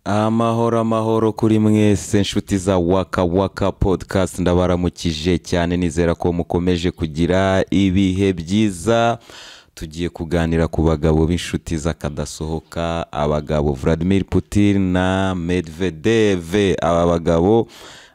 Amahoro amahoro kuri mwese inshuti za Waka Waka podcast, ndabaramukije cyane, nizera ko mukomeje kugira ibihe byiza. Tugiye kuganira ku bagabo b'inshuti z'akadasohoka, abagabo Vladimir Putin na Medvedev. Aba bagabo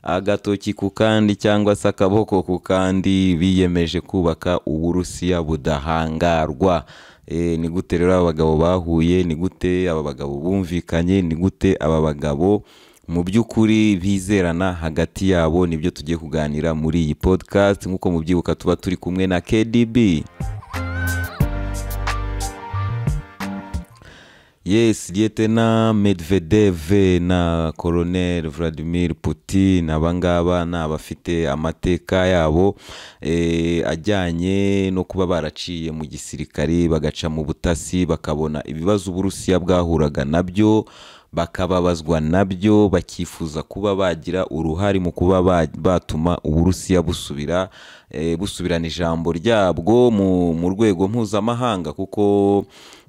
agatoki ku kandi cyangwa se akaboko ku kandi biyemeje kubaka Uburusiya budahangarwa. Ni gute rero aba bagabo bahuye, ni gute aba bagabo bumvikanye, ni gute aba bagabo mu by'ukuri bizerana hagati yabo, nibyo tugiye kuganira muri iyi podcast. Nk'uko mubyibuka tuba turi kumwe na KDB. Yes, Lieutenant Medvedev na Colonel Vladimir Putin, abangaba ni abafite amateka yabo ajyanye no kuba baraciye mu gisirikari bagaca mu butasi, bakabona ibibazo Uburusiya bwahuraga nabyo, bakababazwa nabyo, bakifuza kuba bagira uruhare mu kuba batuma Uburusiya busubirana ijambo ryabwo mu rwego mpuzamahanga, kuko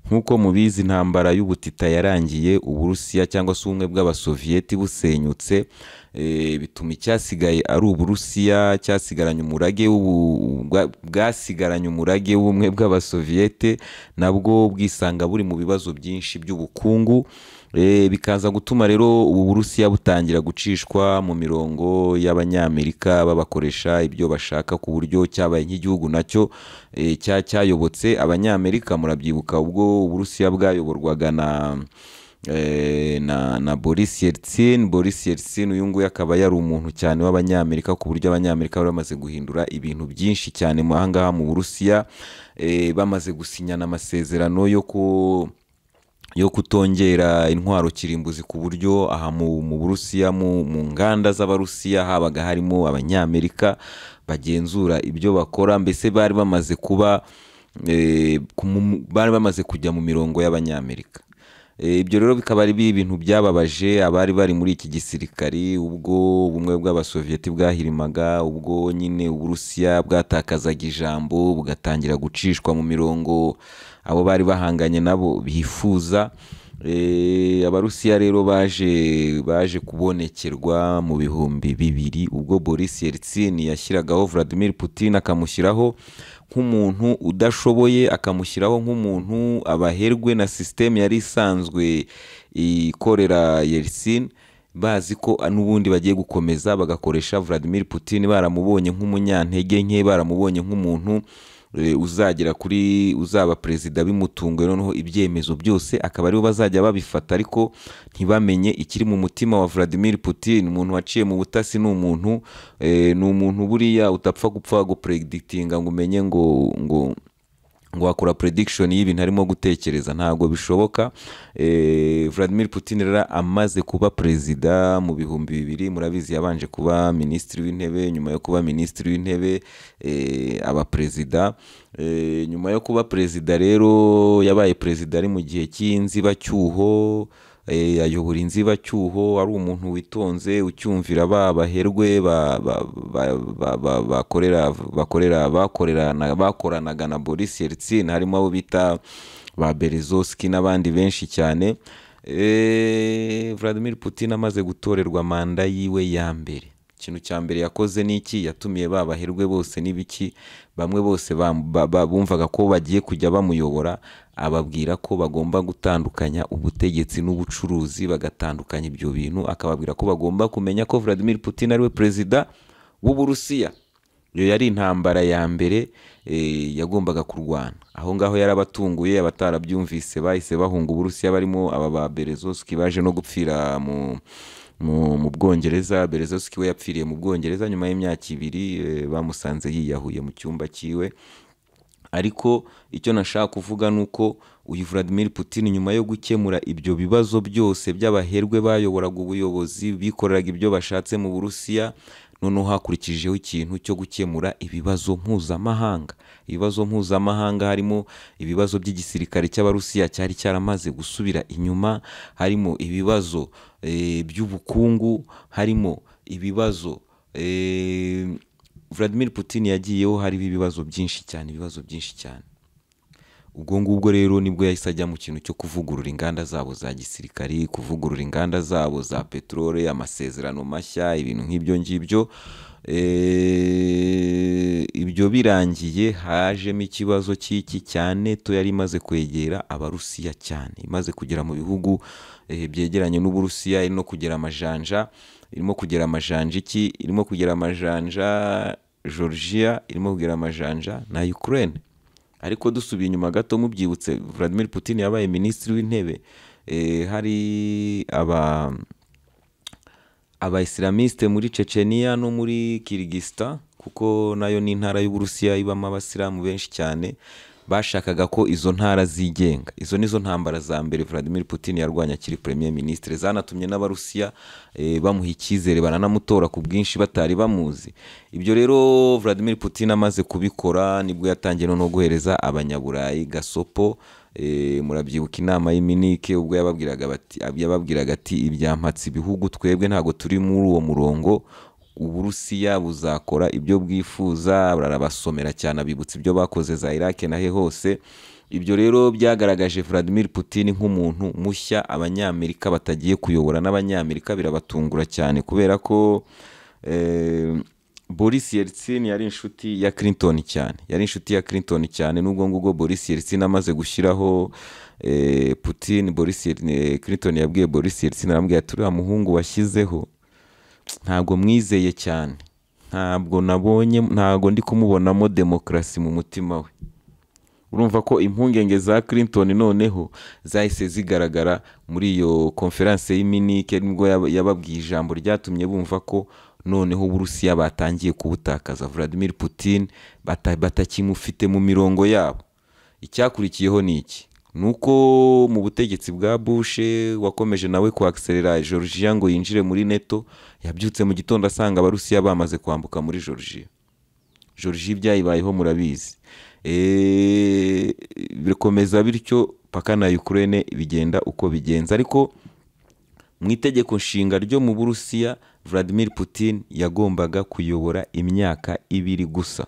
nk'uko mubizi intambara y'ubutita yarangiye, Uburusiya cyangwa se ubumwe bw'abasoviyeti busenyutse, bituma icyasigaye ari Uburusiya bwasigaranye umurage w'ubumwe bw'abasoviyete, nabwo bwisanga buri mu bibazo byinshi by'ubukungu, bikaza gutuma rero ubu Burusiya butangira gucishwa mu mirongo y'Abanyamerika, babakoresha ibyo bashaka, ku buryo cyabaye nk'igihugu nacyo cyayobotse Abanyamerika. Murabyibuka ubwo Uburusiya bwayoborwaga na Boris Yeltsin. Uyu nguyu akaba yari umuntu cyane w'Abanyamerika, ku buryo Abanyamerika bari bamaze guhindura ibintu byinshi cyane aha ngaha mu Burusiya, bamaze gusinyana amasezerano yo kutongera intwaro kirimbuzi, ku buryo aha mu Burusiya mu nganda z'Abarusiya habaga harimo Abanyamerika bagenzura ibyo bakora. Mbese bari bamaze kujya mu mirongo y'Abanyamerika. Ibyo rero bikaba ari ibintu byababaje abari bari muri iki gisirikari ubwo ubumwe bw'abasoviyeti bwahirimaga, ubwo nyine Uburusiya bwatakazaga ijambo bugatangira gucishwa mu mirongo abo bari bahanganye nabo bifuza. Abarusiya rero baje kubonekerwa mu bihumbi 2000 ubwo Boris Yeltsin yashyiragaho Vladimir Putin, akamushyiraho nk'umuntu udashoboye, akamushyiraho nk'umuntu abaherwe na system yari isanzwe ikorera Yeltsin, bazi ko n'ubundi bagiye gukomeza bagakoresha Vladimir Putin, baramubonye nk'umunyantege nke, baramubonye nk'umuntu uzaba perezida bimutunguye, noneho ibyemezo byose akaba aribo bazajya babifata, ariko ntibamenye ikiri mu mutima wa Vladimir Putin. Umuntu waciye mu butasi ni umuntu buriya utapfa gupfa predictinga ngo umenye ngo wakora prediction y'ibintu arimo gutekereza, ntabwo bishoboka. Vladimir Putin rero amaze kuba perezida mu bihumbi 2000, murabizi yabanje kuba minisitiri w'intebe, nyuma yo kuba minisitiri w'intebe aba perezida. Nyuma yo kuba perezida rero yabaye perezida ari mu gihe cy'inzibacyuho, ayobora inzibacyuho, ari umuntu witonze ucyumvira baherwe bakoranaga na Boris Yeltsin, harimo abo bita ba Berezovsky n'abandi benshi cyane. Vladimir Putin amaze gutorerwa manda yiwe ya mbere, ikintu cya mbere yakoze n'iki, yatumiye baherwe bose n'ibiki, bamwe bose bumvaga ko bagiye kujya bamuyobora, ababwira ko bagomba gutandukanya ubutegetsi n'ubucuruzi, bagatandukanya ibyo bintu, akababwira ko bagomba kumenya ko Vladimir Putin ariwe perezida w'Uburusiya. Iyo yari intambara ya mbere yagombaga kurwana. Aho ngaho yarabatunguye, abatarabyumvise bahise bahunga Uburusiya, barimo aba ba Berezovsky baje no gupfira mu Bwongereza. Berezovsky we yapfiriye mu Bwongereza nyuma y'imyaka 2, bamusanze yiyahuye mu cyumba cyiwe. Ariko icyo nashaka kuvuga nuko uyu Vladimir Putin nyuma yo gukemura ibyo bibazo byose by'abaherwe bayoboraga ubuyobozi, bikoreraga ibyo bashatse mu Burusiya, noneho hakurikijeho ikintu cyo gukemura ibibazo mpuzamahanga. Ibibazo mpuzamahanga harimo ibibazo by'igisirikare cy'Abarusiya cyari cyaramaze gusubira inyuma, harimo ibibazo by'ubukungu, harimo ibibazo Vladimir Putin yagiyeho, hari ibibazo byinshi cyane. ubwo ngubwo rero nibwo yahise ajya mu kintu cyo kuvugurura inganda zabo za gisirikari, kuvugurura inganda zabo za peteroli, amasezerano mashya, ibintu nk'ibyo ngibyo. Ibyo birangiye hajemo ikibazo cy'iki cya NATO yari imaze kwegera abarusiya cyane, imaze kugera mu bihugu byegeranye n'Uburusiya, iri no kugera amajanja, irimo kugera amajanja iki, irimo kugera amajanja Georgia, irimo kugera amajanja na Ukraine. Ariko dusubiye inyuma gato mubyibutse, Vladimir Putin yabaye minisitiri w'intebe, hari aba-Islamiste muri Chechnya no muri Kyrgyzstan, kuko nayo ni intara y'Uburusiya ibamo abasilamu benshi cyane, bashakaga ko izo ntara zigenga. Izo nizo ntambara za mbere Vladimir Putin yarwanya akiri premier ministre, zanatumye n'abarusiya bamuha icyizere, baranamutora ku bwinshi batari bamuzi. Ibyo rero Vladimir Putin amaze kubikora nibwo yatangiye no guhereza abanyaburayi gasopo. Murabyibuka inama y'Iminike ubwo yababwiraga ati ibyampatse ibihugu twebwe ntago turi muri uwo murongo, Uburusiya buzakora ibyo bwifuza. Barabasomera cyane, abibutsa ibyo bakoze za Iraq nahe hose. Ibyo rero byagaragaje Vladimir Putin nk'umuntu mushya abanyamerika batagiye kuyobora, n'abanyamerika birabatungura cyane kubera ko Boris Yeltsin yari inshuti ya Clinton cyane, nubwo ngubwo Boris Yeltsin amaze gushyiraho Clinton yabwiye Boris Yeltsin, arambwira ati uriya muhungu washyizeho ntabwo mwizeye cyane, ntabwo ndi kumubonamo demokarasi mu mutima we. Urumva ko impungenge za Clinton noneho zahise zigaragara muri iyo konferanse y'Iminike, nibwo yababwiye ijambo ryatumye bumva ko noneho Uburusiya batangiye kubutakaza, Vladimir Putin batakimufite mu mirongo yabo. Icyakurikiyeho ni iki? Nuko mu butegetsi bwa Bush wakomeje nawe kuakselera Georgia ngo yinjire muri NATO, yabyutse mu gitondo asanga abarusiya bamaze kwambuka muri Georgia byayibayeho murabizi. Bikomeza bityo paka na Ukraine bigenda uko bigenza. Ariko mu itegeko nshinga ryo mu Burusiya Vladimir Putin yagombaga kuyobora imyaka 2 gusa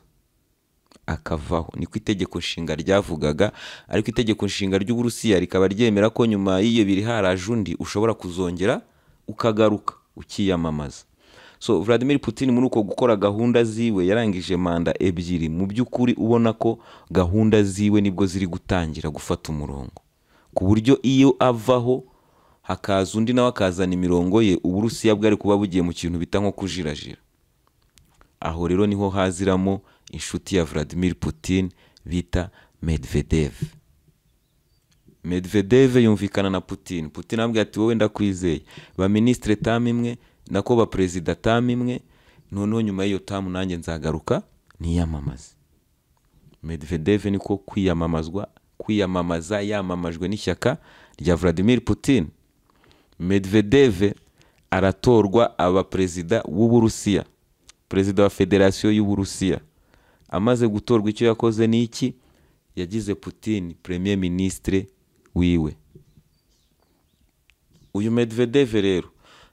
akavaho, niko itegeko nshinga ryavugaga. Ariko itegeko nshinga ry'Uburusiya rikaba ryemera ko nyuma y'iyo biri haraje undi ushobora kuzongera ukagaruka ukiyamamaza. So Vladimir Putin muri uko gukora gahunda ziwe yarangije manda 2, mu by'ukuri ubona ko gahunda ziwe nibwo ziri gutangira gufata umurongo, ku buryo iyo avaho hakaza undi nawe akazana imirongo ye, Uburusiya bwari kuba bugiye mu kintu bita nko kujirajira. Aho rero niho haziramo inshuti ya Vladimir Putin bita Medvedev yumvikana na Putin ambwira ati wowe ndakwizeye, ba ministre tam imwe nako ba president tam imwe, noneho nyuma y'iyo tamu nanjye nzagaruka niyamamaze. Medvedev niko kwiyamamaza yamamajwe n'ishyaka rya Vladimir Putin. Medvedev aratorwa aba president w'Uburusiya, perezida wa Federasiyo y'Uburusiya. Amaze gutorwa icyo yakoze ni iki? Yagize Putin premier ministre wiwe. Uyu Medvedev rero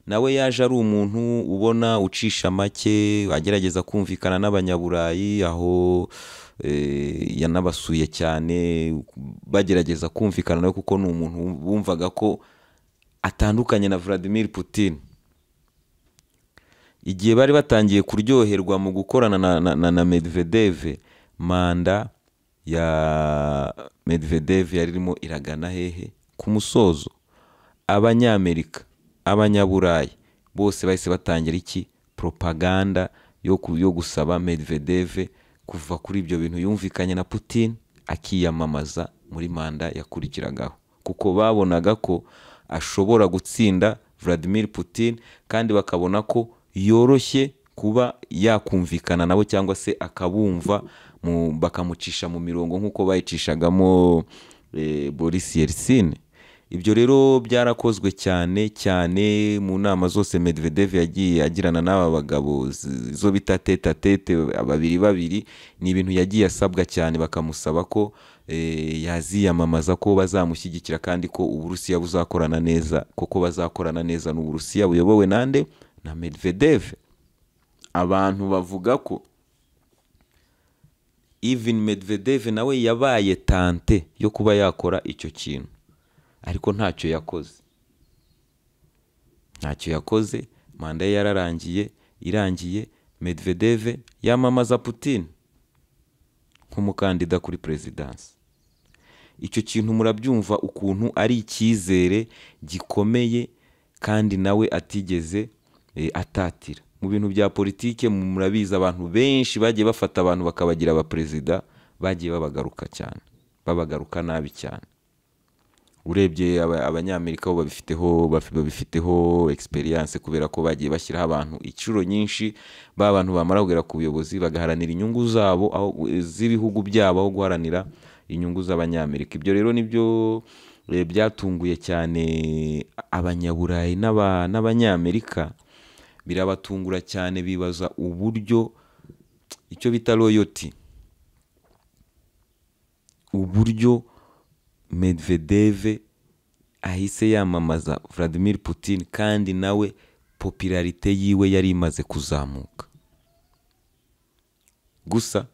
nawe yaje ari umuntu ubona ucisha make, agerageza kumvikana n'abanyaburayi, aho yanabasuye cyane bagerageza kumvikana nawe, kuko ni umuntu bumvaga ko atandukanye na Vladimir Putin. Igihe bari batangiye kuryoherwa mu gukorana na Medvedev, manda ya Medvedev yaririmo iragana hehe? Ku musozo. Abanyamerika, abanyaburayi bose bahise batangira iki? Propaganda yo gusaba Medvedev kuva kuri ibyo bintu yumvikanye na Putin akiyamamaza muri manda yakurikiragaho, kuko babonaga ko ashobora gutsinda Vladimir Putin, kandi bakabona ko yoroshye kuba yakumvikana nabo cyangwa se akabumva bakamucisha mu mirongo nk'uko bayicishagamo Boris Yeltsin. Ibyo rero byarakozwe cyane mu nama zose Medvedev yagiye agirana n'aba bagabo zo bita tete a tete, babiri. Ni ibintu yagiye asabwa cyane, bakamusaba ko yaziyamamaza, ko bazamushyigikira, kandi ko Uburusiya buzakorana neza, koko bazakorana neza n'Uburusiya buyobowe nande? Na Medvedev. Abantu bavuga ko even Medvedev nawe yabaye tante yo kuba yakora icyo kintu, ariko ntacyo yakoze. Manda ye irangiye Medvedev yamamaza Putin nk'umukandida kuri presidansi. Icyo kintu murabyumva ukuntu ari icyizere gikomeye kandi nawe atigeze atatira. Mu bintu bya politike murabizi abantu benshi bagiye bafata abantu bakabagira abaperezida bagiye babagaruka nabi cyane. Urebye abanyamerika bo babifiteho experience, kubera ko bagiye bashyiraho abantu inshuro nyinshi, abantu bamara kugera ku buyobozi bagaharanira inyungu zabo z'ibihugu byabo aho guharanira inyungu z'abanyamerika. Ibyo rero nibyo byatunguye cyane abanyaburayi n'abanyamerika, birabatungura cyane, bibaza uburyo icyo bita loyalty, uburyo Medvedev ahise yamamaza Vladimir Putin kandi nawe popularite yiwe yari imaze kuzamuka. Gusa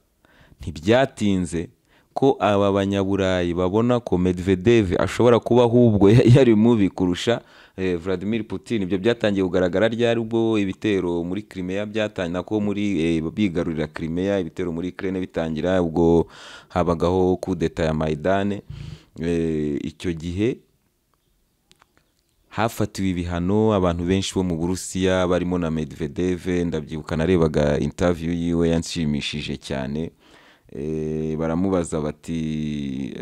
ntibyatinze ko aba banyaburayi babona ko Medvedev ashobora kuba ahubwo yari mubi kurusha Vladimir Putin. Ibyo byatangiye kugaragara ryari ubwo ibitero muri Crimea byatangira, ko muri bigarurira Crimea, ibitero muri Ukraine bitangira, ubwo habagaho coup d'etat ya Maidan. Icyo gihe hafatiwe ibihano abantu benshi bo mu Burusiya barimo na Medvedev. Ndabyibuka narebaga interview yiwe yanshimishije cyane. Baramubaza bati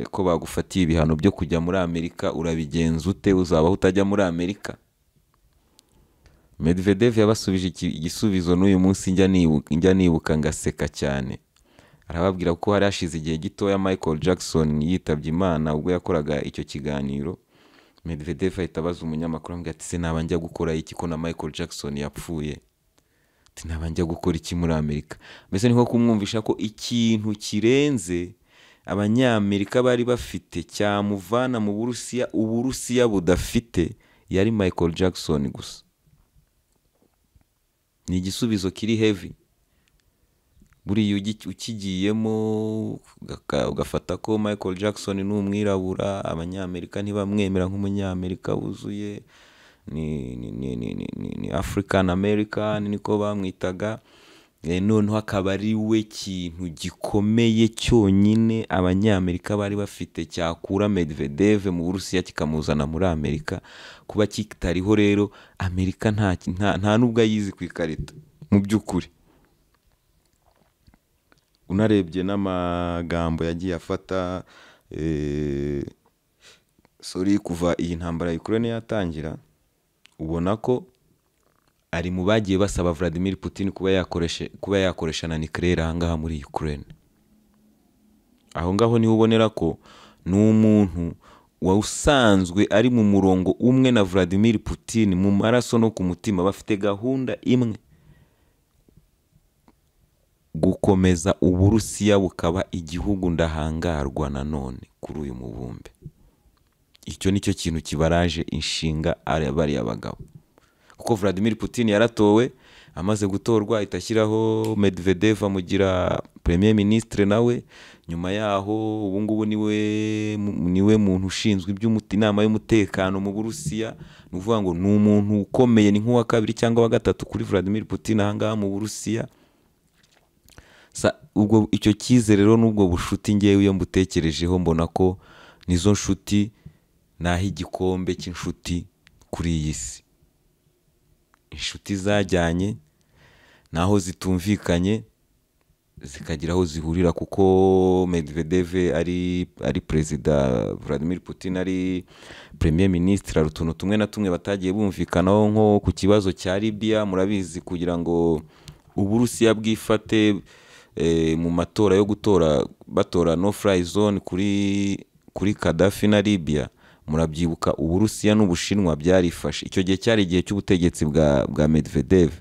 ko bagufatiye ibihano byo kujya muri Amerika, urabigenza ute, uzabaho utajya muri Amerika? Medvedev yabasubije igisubizo n'uyu munsi njya nibuka ngaseka cyane. Arababwira ko hari hashize igihe gitoya Michael Jackson yitabye Imana ubwo yakoraga icyo kiganiro. Medvedev ahita abaza umunyamakuru amubwira ati se naba njya gukora iki ko na Michael Jackson yapfuye? Ati naba njya gukora iki muri Amerika? Mbese ni nko kumwumvisha ko ikintu kirenze abanyamerika bari bafite cyamuvana mu Uburusiya budafite yari Michael Jackson gusa. Ni igisubizo kiri heavy. Buriya ukigiyemo ugafata ko Michael Jackson ni umwirabura, abanyamerika ntibamwemera nk'umunyamerika wuzuye, ni African American niko bamwitaga. Noneho akaba ari we kintu gikomeye cyonyine abanyamerika bari bafite cyakura Medvedev mu Burusiya kikamuzana muri Amerika. Kuba kitariho rero Amerika nta nubwo ayizi ku ikarita mu by'ukuri. Unarebye n'amagambo yagiye afata kuva iyi ntambara ya Ukraine yatangira, ubona ko ari mu bagiye basaba Vladimir Putin kuba yakoresha na nucleaire ahangaha muri Ukraine. Aho ngaho niho ubonera ko ni umuntu usanzwe ari mu murongo umwe na Vladimir Putin, mu maraso no ku mutima bafite gahunda imwe, gukomeza Uburusiya bukaba igihugu ndahangarwa nanone kuri uyu mubumbe. Icyo nicyo kintu kibaraje inshinga bariya bagabo, kuko Vladimir Putin yaratowe, amaze gutorwa itashyiraho Medvedev amugira premier ministre, nawe nyuma yaho ubu ngubu niwe muntu ushinzwe inama y'umutekano mu Burusiya. Ni ukuvuga ngo ni umuntu ukomeye, ni nk'uwa kabiri cyangwa wa gatatu kuri Vladimir Putin ahangaha mu Burusiya. Ubwo icyo cyizere rero n'ubwo bushuti ngewe iyo mbutekerejeho mbona ko nizo nshuti naho igikombe cy'inshuti kuri iyi si. Inshuti zajyanye naho zitumvikanye zikagira aho zihurira, kuko Medvedev ari perezida, Vladimir Putin ari premier ministre. Hari utuntu tumwe na tumwe batagiye bumvikanaho, nko ku kibazo cya Libya. Murabizi kugira ngo Uburusiya bwifate mu matora yo batora no fly zone kuri Gaddafi na Libya, murabyibuka Uburusiya n'Ubushinwa byarifashe. Icyo gihe cyari igihe cy'ubutegetsi bwa Medvedev.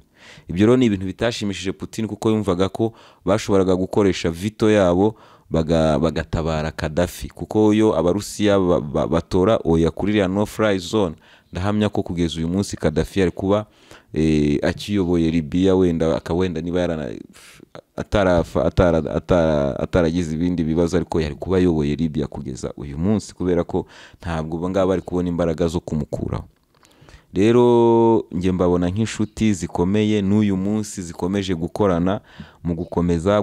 Ibyo rero ni ibintu bitashimishije Putin, kuko yumvaga ko bashoboraga gukoresha veto yabo bagatabara Gaddafi, kuko yo Abarusiya batora oya kuri no fly zone, ndahamya ko kugeza uyu munsi Gaddafi ari kuba akiyoboye Libya, wenda akawenda niba yarana ataragize ibindi bibazo, ariko yari kuba ayoboye Libya kugeza uyu munsi, kubera ko ntabwo ngaba bari kubona imbaraga zo kumukuraho. Rero njye mbabona nk'inshuti zikomeye n'uyu munsi zikomeje gukorana mu gukomeza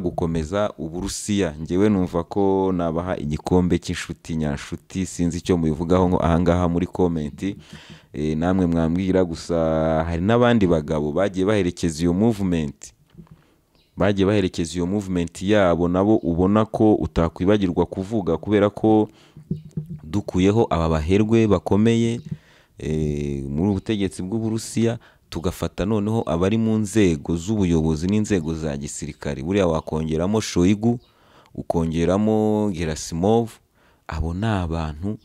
Uburusiya. Njyewe numva ko nabaha igikombe cy'inshuti nyanshuti, sinzi icyo mubivugaho ngo ahangaha muri comment, namwe mwambwira. Gusa hari n'abandi bagabo bagiye baherekeza iyo movement yabo, nabo ubona ko utakwibagirwa kuvuga, kubera ko dukuyeho aba baherwe bakomeye muri ubutegetsi bw'Uburusiya, tugafata noneho abari mu nzego z'ubuyobozi n'inzego za gisirikare. Buriya wakongeramo Shoigu, ukongeramo Gerasimov, abo ni abantu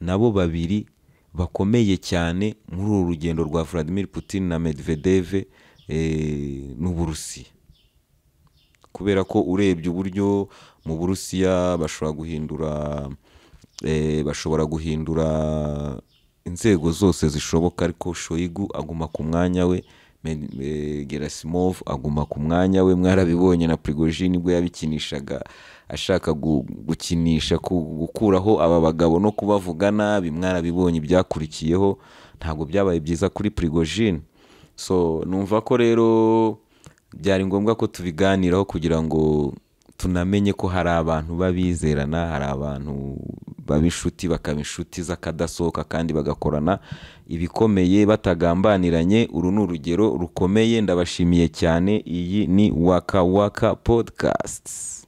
nabo babiri bakomeye cyane muri uru rugendo rwa Vladimir Putin na Medvedev n'Uburusiya, kubera ko urebye uburyo mu Burusiya bashobora guhindura inzego zose zishoboka, ariko Shoigu aguma ku mwanya we, Gerasimov aguma ku mwanya we. Mwarabibonye na Prigozhin ubwo yabikinishaga, ashaka gukinisha gukuraho aba bagabo no kubavuga nabi. Mwarabibonye ibyakurikiyeho, ntabwo byabaye byiza kuri Prigozhin. So numva ko rero byari ngombwa ko tubiganiraho kugira ngo tunamenye ko hari abantu babizerana, hari abantu babishuti bakaba inshuti z'akadasohoka kandi bagakorana ibikomeye batagambaniranye. Uru ni urugero rukomeye. Ndabashimiye cyane. Iyi ni Waka Waka Podcasts.